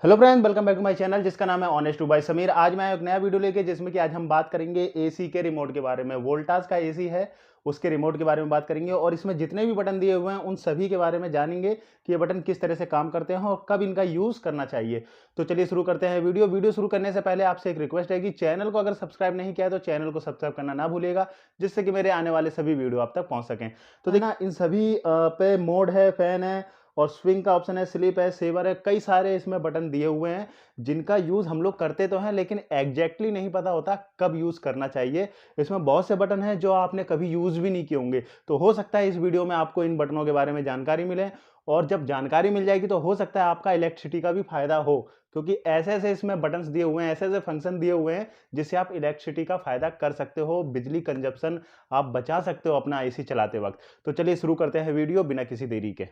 Hello friends, welcome back to my channel जिसका नाम है ऑनेस्ट टू बाय समीर। आज मैं एक नया वीडियो लेके जिसमें कि आज हम बात करेंगे एसी के रिमोट के बारे में। वोल्टास का एसी है, उसके रिमोट के बारे में बात करेंगे और इसमें जितने भी बटन दिए हुए हैं उन सभी के बारे में जानेंगे कि ये बटन किस तरह से काम करते हैं और कब इनका यूज़ करना चाहिए। तो चलिए शुरू करते हैं वीडियो शुरू करने से पहले आपसे एक रिक्वेस्ट है कि चैनल को अगर सब्सक्राइब नहीं किया है तो चैनल को सब्सक्राइब करना ना भूलिएगा, जिससे कि मेरे आने वाले सभी वीडियो आप तक पहुँच सकें। तो देखना, इन सभी पे मोड है, फैन है और स्विंग का ऑप्शन है, स्लिप है, सेवर है, कई सारे इसमें बटन दिए हुए हैं जिनका यूज़ हम लोग करते तो हैं लेकिन एग्जैक्टली नहीं पता होता कब यूज़ करना चाहिए। इसमें बहुत से बटन हैं जो आपने कभी यूज़ भी नहीं किए होंगे, तो हो सकता है इस वीडियो में आपको इन बटनों के बारे में जानकारी मिले और जब जानकारी मिल जाएगी तो हो सकता है आपका इलेक्ट्रिसिटी का भी फायदा हो, क्योंकि ऐसे-ऐसे इसमें बटन्स दिए हुए हैं, ऐसे-ऐसे फंक्शन दिए हुए हैं जिससे आप इलेक्ट्रिसिटी का फायदा कर सकते हो, बिजली कंजप्शन आप बचा सकते हो अपना एसी चलाते वक़्त। तो चलिए शुरू करते हैं वीडियो बिना किसी देरी के।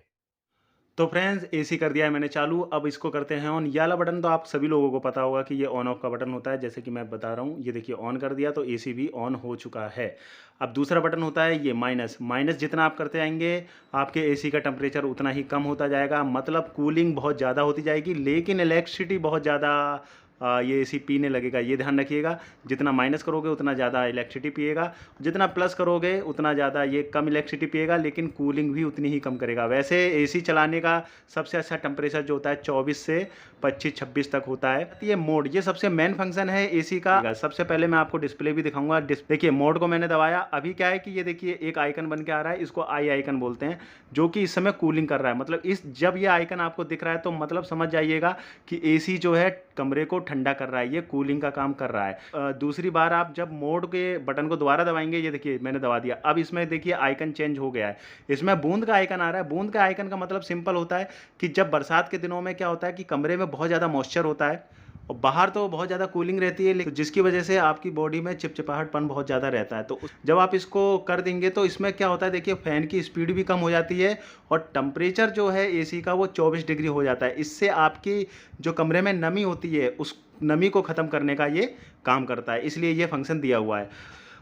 तो फ्रेंड्स, एसी कर दिया है मैंने चालू, अब इसको करते हैं ऑन। ये वाला बटन तो आप सभी लोगों को पता होगा कि ये ऑन ऑफ का बटन होता है, जैसे कि मैं बता रहा हूँ। ये देखिए ऑन कर दिया तो एसी भी ऑन हो चुका है। अब दूसरा बटन होता है ये माइनस। माइनस जितना आप करते जाएंगे आपके एसी का टेम्परेचर उतना ही कम होता जाएगा, मतलब कूलिंग बहुत ज़्यादा होती जाएगी लेकिन इलेक्ट्रिसिटी बहुत ज़्यादा ये एसी पीने लगेगा। ये ध्यान रखिएगा, जितना माइनस करोगे उतना ज़्यादा इलेक्ट्रिसिटी पिएगा, जितना प्लस करोगे उतना ज़्यादा ये कम इलेक्ट्रिसिटी पिएगा लेकिन कूलिंग भी उतनी ही कम करेगा। वैसे एसी चलाने का सबसे अच्छा टेम्परेचर जो होता है 24 से 25-26 तक होता है। ये मोड, ये सबसे मेन फंक्शन है एसी का। सबसे पहले मैं आपको डिस्प्ले भी दिखाऊंगा। देखिए मोड को मैंने दबाया, अभी क्या है कि ये देखिए एक आइकन बन के आ रहा है, इसको आई आइकन बोलते हैं, जो कि इस समय कूलिंग कर रहा है। मतलब इस जब ये आइकन आपको दिख रहा है तो मतलब समझ जाइएगा कि एसी जो है कमरे को ठंडा कर रहा है, ये कूलिंग का काम कर रहा है। दूसरी बार आप जब मोड के बटन को दोबारा दबाएंगे, ये देखिए मैंने दबा दिया, अब इसमें देखिए आइकन चेंज हो गया है, इसमें बूंद का आइकन आ रहा है। बूंद का आइकन का मतलब सिंपल होता है कि जब बरसात के दिनों में क्या होता है कि कमरे में बहुत ज़्यादा मॉइस्चर होता है और बाहर तो बहुत ज़्यादा कूलिंग रहती है, लेकिन जिसकी वजह से आपकी बॉडी में चिपचिपाहटपन बहुत ज़्यादा रहता है। तो जब आप इसको कर देंगे तो इसमें क्या होता है, देखिए फ़ैन की स्पीड भी कम हो जाती है और टेम्परेचर जो है एसी का वो 24 डिग्री हो जाता है। इससे आपकी जो कमरे में नमी होती है उस नमी को ख़त्म करने का ये काम करता है, इसलिए ये फंक्शन दिया हुआ है।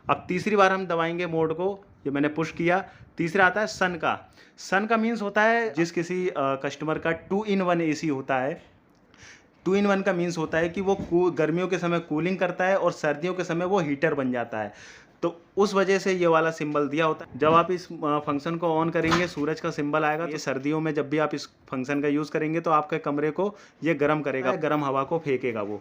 अब तीसरी बार हम दबाएंगे मोड को, ये मैंने पुश किया। तीसरा आता है सन का। सन का मीन्स होता है जिस किसी कस्टमर का 2 इन 1 एसी होता है। 2 इन 1 का मीन्स होता है कि वो गर्मियों के समय कूलिंग करता है और सर्दियों के समय वो हीटर बन जाता है, तो उस वजह से ये वाला सिंबल दिया होता है। जब आप इस फंक्शन को ऑन करेंगे सूरज का सिंबल आएगा, तो ये सर्दियों में जब भी आप इस फंक्शन का यूज़ करेंगे तो आपके कमरे को ये गर्म करेगा, गर्म हवा को फेंकेगा, वो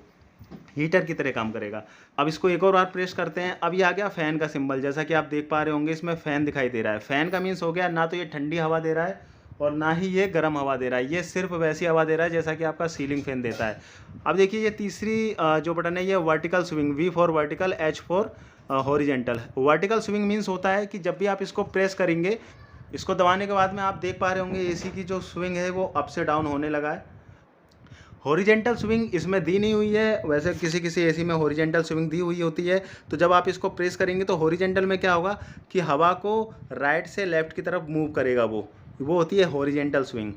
हीटर की तरह काम करेगा। अब इसको एक और बार प्रेस करते हैं, अब ये आ गया फ़ैन का सिंबल। जैसा कि आप देख पा रहे होंगे इसमें फ़ैन दिखाई दे रहा है। फ़ैन का मीन्स हो गया ना तो ये ठंडी हवा दे रहा है और ना ही ये गर्म हवा दे रहा है, ये सिर्फ वैसी हवा दे रहा है जैसा कि आपका सीलिंग फ़ैन देता है। अब देखिए ये तीसरी जो बटन है ये vertical swing, V for vertical, H for horizontal. Vertical swing means होता है कि जब भी आप इसको प्रेस करेंगे, इसको दबाने के बाद में आप देख पा रहे होंगे एसी की जो स्विंग है वो अप से डाउन होने लगा है। हॉरिजेंटल स्विंग इसमें दी नहीं हुई है, वैसे किसी किसी एसी में हॉरिजेंटल स्विंग दी हुई होती है। तो जब आप इसको प्रेस करेंगे तो हॉरिजेंटल में क्या होगा कि हवा को राइट से लेफ्ट की तरफ मूव करेगा, वो होती है हॉरिजेंटल स्विंग।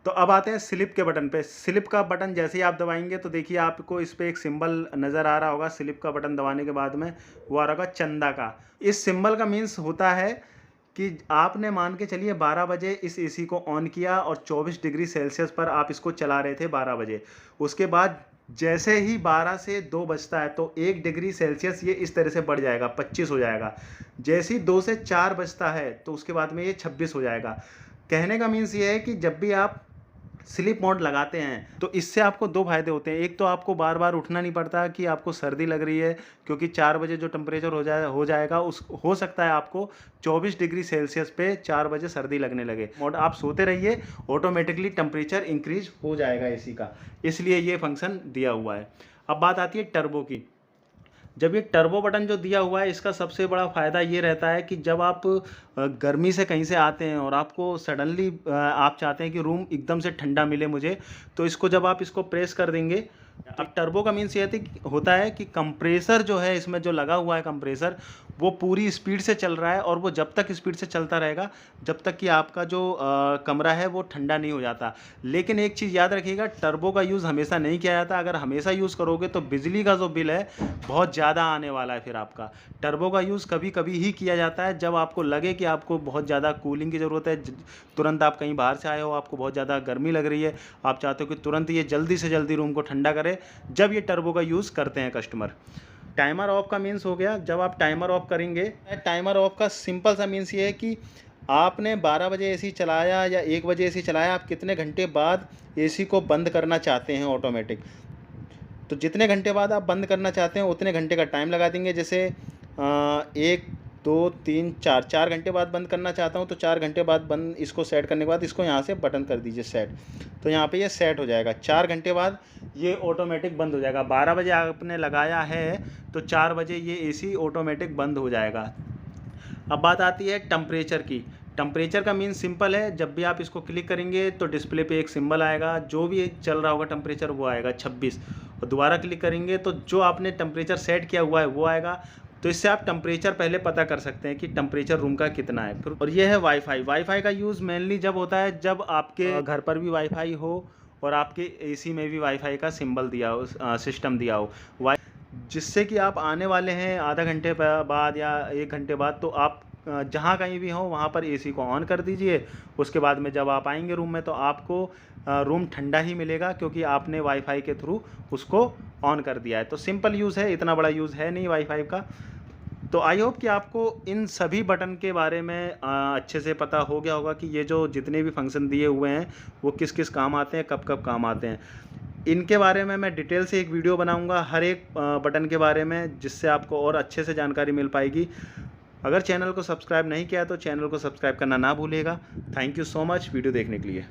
तो अब आते हैं स्लिप के बटन पे। स्लिप का बटन जैसे ही आप दबाएंगे तो देखिए आपको इस पर एक सिंबल नज़र आ रहा होगा। स्लिप का बटन दबाने के बाद में वो आ रहा होगा चंदा का। इस सिंबल का मीन्स होता है कि आपने मान के चलिए 12 बजे इस एसी को ऑन किया और 24 डिग्री सेल्सियस पर आप इसको चला रहे थे 12 बजे। उसके बाद जैसे ही 12 से 2 बजता है तो 1 डिग्री सेल्सियस ये इस तरह से बढ़ जाएगा, 25 हो जाएगा। जैसे ही 2 से 4 बजता है तो उसके बाद में ये 26 हो जाएगा। कहने का मीन्स ये है कि जब भी आप स्लीप मोड लगाते हैं तो इससे आपको दो फायदे होते हैं। एक तो आपको बार बार उठना नहीं पड़ता कि आपको सर्दी लग रही है, क्योंकि 4 बजे जो टेम्परेचर हो जाएगा उस हो सकता है आपको 24 डिग्री सेल्सियस पे 4 बजे सर्दी लगने लगे। मोड आप सोते रहिए, ऑटोमेटिकली टेम्परेचर इंक्रीज हो जाएगा एसी का, इसलिए ये फंक्शन दिया हुआ है। अब बात आती है टर्बो की। जब ये टर्बो बटन जो दिया हुआ है इसका सबसे बड़ा फ़ायदा ये रहता है कि जब आप गर्मी से कहीं से आते हैं और आपको सडनली आप चाहते हैं कि रूम एकदम से ठंडा मिले मुझे, तो इसको जब आप इसको प्रेस कर देंगे। अब टर्बो का मीन्स ये होता है कि कंप्रेसर जो है इसमें जो लगा हुआ है कंप्रेसर, वो पूरी स्पीड से चल रहा है और वो जब तक स्पीड से चलता रहेगा जब तक कि आपका जो कमरा है वो ठंडा नहीं हो जाता। लेकिन एक चीज़ याद रखिएगा, टर्बो का यूज़ हमेशा नहीं किया जाता। अगर हमेशा यूज़ करोगे तो बिजली का जो बिल है बहुत ज़्यादा ज़्यादा आने वाला है। फिर आपका टर्बो का यूज़ कभी कभी ही किया जाता है जब आपको लगे कि आपको बहुत ज़्यादा कूलिंग की ज़रूरत है। तुरंत आप कहीं बाहर से आए हो, आपको बहुत ज़्यादा गर्मी लग रही है, आप चाहते हो कि तुरंत ये जल्दी से जल्दी रूम को ठंडा करे, जब ये टर्बो का यूज़ करते हैं कस्टमर। टाइमर ऑफ का मीन्स हो गया, जब आप टाइमर ऑफ करेंगे, टाइमर ऑफ का सिंपल सा मीन्स ये है कि आपने 12 बजे एसी चलाया या 1 बजे एसी चलाया, आप कितने घंटे बाद एसी को बंद करना चाहते हैं ऑटोमेटिक। तो जितने घंटे बाद आप बंद करना चाहते हैं उतने घंटे का टाइम लगा देंगे। जैसे 1 2 3 4 घंटे बाद बंद करना चाहता हूँ तो 4 घंटे बाद बंद, इसको सेट करने के बाद इसको यहाँ से बटन कर दीजिए सेट, तो यहाँ पे ये सेट हो जाएगा। 4 घंटे बाद ये ऑटोमेटिक बंद हो जाएगा। 12 बजे आपने लगाया है तो 4 बजे ये एसी ऑटोमेटिक बंद हो जाएगा। अब बात आती है टेम्परेचर की। टेम्परेचर का मीन सिंपल है, जब भी आप इसको क्लिक करेंगे तो डिस्प्ले पे एक सिंबल आएगा, जो भी चल रहा होगा टेम्परेचर वो आएगा 26, और दोबारा क्लिक करेंगे तो जो आपने टेम्परेचर सेट किया हुआ है वो आएगा। तो इससे आप टेम्परेचर पहले पता कर सकते हैं कि टेम्परेचर रूम का कितना है। फिर और ये है वाईफाई। वाईफाई का यूज़ मेनली जब होता है जब आपके घर पर भी वाईफाई हो और आपके एसी में भी वाईफाई का सिंबल दिया हो, सिस्टम दिया हो, जिससे कि आप आने वाले हैं आधा घंटे बाद या 1 घंटे बाद, तो आप जहाँ कहीं भी हो वहाँ पर एसी को ऑन कर दीजिए। उसके बाद में जब आप आएंगे रूम में तो आपको रूम ठंडा ही मिलेगा, क्योंकि आपने वाईफाई के थ्रू उसको ऑन कर दिया है। तो सिंपल यूज़ है, इतना बड़ा यूज़ है नहीं वाईफाई का। तो आई होप कि आपको इन सभी बटन के बारे में अच्छे से पता हो गया होगा कि ये जो जितने भी फंक्शन दिए हुए हैं वो किस किस काम आते हैं, कब कब काम आते हैं। इनके बारे में मैं डिटेल से एक वीडियो बनाऊंगा हर एक बटन के बारे में, जिससे आपको और अच्छे से जानकारी मिल पाएगी। अगर चैनल को सब्सक्राइब नहीं किया तो चैनल को सब्सक्राइब करना ना भूलिएगा। Thank you so much video देखने के लिए।